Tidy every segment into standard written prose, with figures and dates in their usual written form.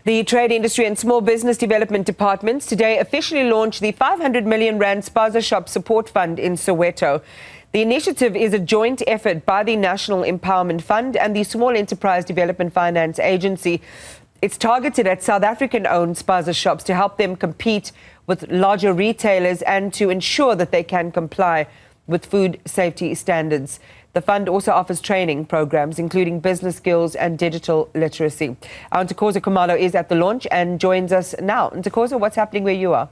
The Trade, Industry and Small Business Development Departments today officially launched the 500 million rand Spaza Shop Support Fund in Soweto. The initiative is a joint effort by the National Empowerment Fund and the Small Enterprise Development Finance Agency. It's targeted at South African-owned Spaza shops to help them compete with larger retailers and to ensure that they can comply with food safety standards. The fund also offers training programs, including business skills and digital literacy. Our Ntokozo Khumalo is at the launch and joins us now. Ntokozo, what's happening where you are?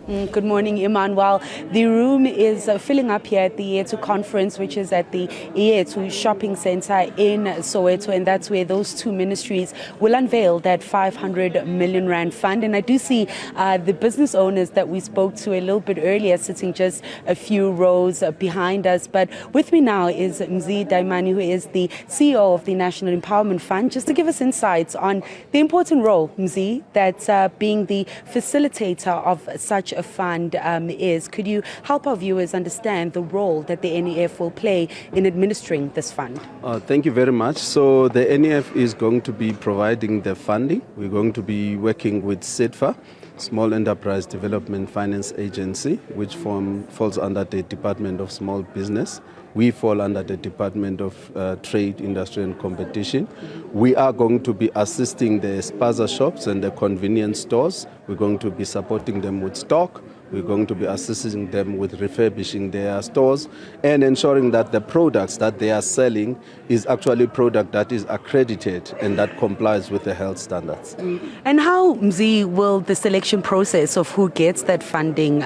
Good morning, Iman. Well, the room is filling up here at the Yetu conference, which is at the Yetu shopping center in Soweto, and that's where those two ministries will unveil that 500 million rand fund. And I do see the business owners that we spoke to a little bit earlier sitting just a few rows behind us. But with me now is Mzi Daimani, who is the CEO of the National Empowerment Fund, just to give us insights on the important role, Mzi, that being the facilitator of such a fund is. Could you help our viewers understand the role that the NEF will play in administering this fund? Thank you very much. So the NEF is going to be providing the funding. We're going to be working with SEDFA, Small Enterprise Development Finance Agency, which falls under the Department of Small Business. We fall under the Department of Trade, Industry and Competition. We are going to be assisting the Spaza shops and the convenience stores. We're going to be supporting them with stock. We're going to be assisting them with refurbishing their stores and ensuring that the products that they are selling is actually product that is accredited and that complies with the health standards. And how, Mzi, will the selection process of who gets that funding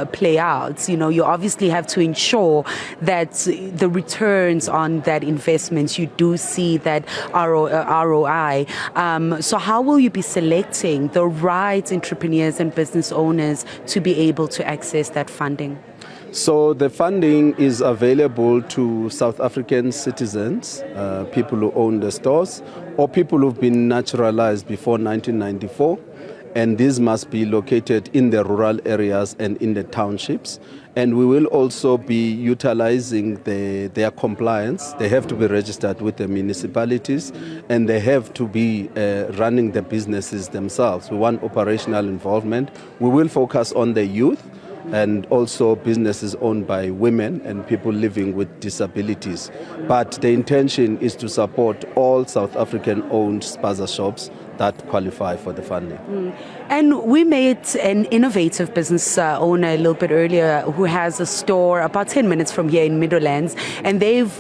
play out? You know, you obviously have to ensure that the returns on that investment, you do see that ROI. So how will you be selecting the right entrepreneurs and business owners to be able to access that funding? So the funding is available to South African citizens, people who own the stores, or people who've been naturalized before 1994. And these must be located in the rural areas and in the townships. And we will also be utilizing their compliance. They have to be registered with the municipalities and they have to be running the businesses themselves. We want operational involvement. We will focus on the youth and also businesses owned by women and people living with disabilities. But the intention is to support all South African-owned Spaza shops that qualify for the funding. And we met an innovative business owner a little bit earlier who has a store about 10 minutes from here in Meadowlands, and they've,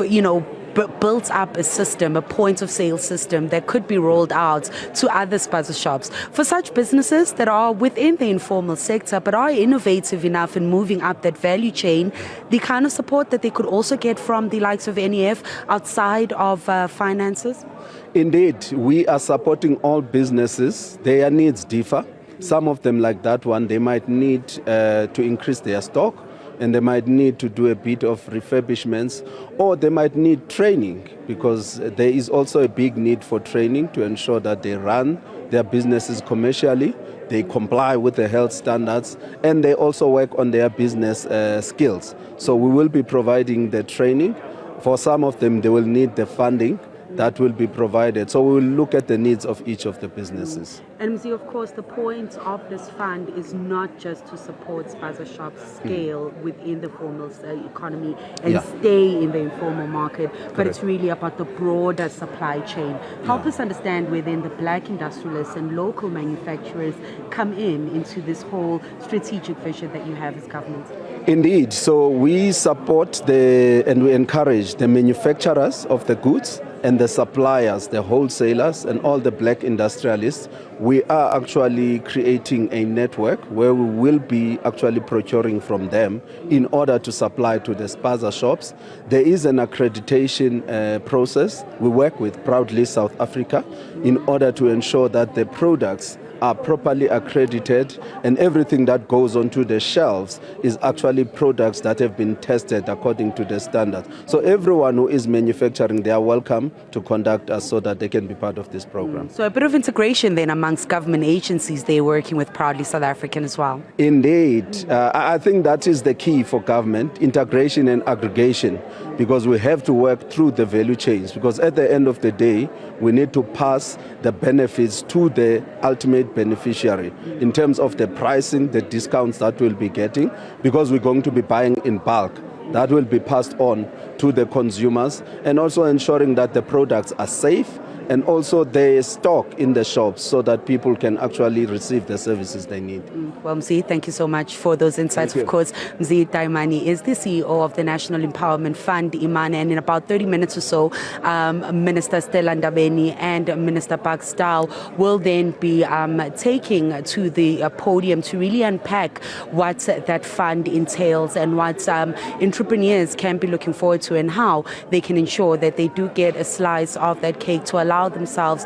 built up a system, a point of sale system that could be rolled out to other Spaza shops. For such businesses that are within the informal sector but are innovative enough in moving up that value chain, the kind of support that they could also get from the likes of NEF outside of finances? Indeed, we are supporting all businesses. Their needs differ. Some of them, like that one, they might need to increase their stock, and they might need to do a bit of refurbishments, or they might need training, because there is also a big need for training to ensure that they run their businesses commercially, they comply with the health standards, and they also work on their business skills. So we will be providing the training. For some of them, they will need the funding that will be provided. So we will look at the needs of each of the businesses. And Mzi, of course, the point of this fund is not just to support Spaza shops scale within the formal economy and stay in the informal market, but it's really about the broader supply chain. Help us understand within the black industrialists and local manufacturers come into this whole strategic vision that you have as government. Indeed. So we support and we encourage the manufacturers of the goods and the suppliers, the wholesalers and all the black industrialists. We are actually creating a network where we will be actually procuring from them in order to supply to the Spaza shops. There is an accreditation process. We work with Proudly South Africa in order to ensure that the products are properly accredited and everything that goes onto the shelves is actually products that have been tested according to the standards. So everyone who is manufacturing, they are welcome to contact us so that they can be part of this program. So a bit of integration then amongst government agencies, they're working with Proudly South African as well. Indeed. I think that is the key for government, integration and aggregation. because we have to work through the value chains, because at the end of the day, we need to pass the benefits to the ultimate beneficiary in terms of the pricing, the discounts that we'll be getting, because we're going to be buying in bulk. That will be passed on to the consumers, and also ensuring that the products are safe and also they stock in the shops so that people can actually receive the services they need. Well, Mzi, thank you so much for those insights. Of course, Mzi Taimani is the CEO of the National Empowerment Fund, Imane, and in about 30 minutes or so, Minister Stella Ndabeni and Minister Park Staal will then be taking to the podium to really unpack what that fund entails and what entrepreneurs can be looking forward to and how they can ensure that they do get a slice of that cake to allow themselves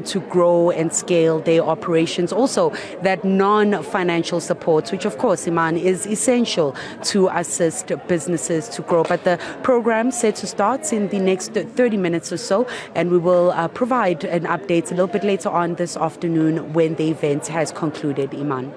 to grow and scale their operations. Also, that non-financial support, which of course, Iman, is essential to assist businesses to grow. But the program set to start in the next 30 minutes or so, and we will provide an update a little bit later on this afternoon when the event has concluded, Iman.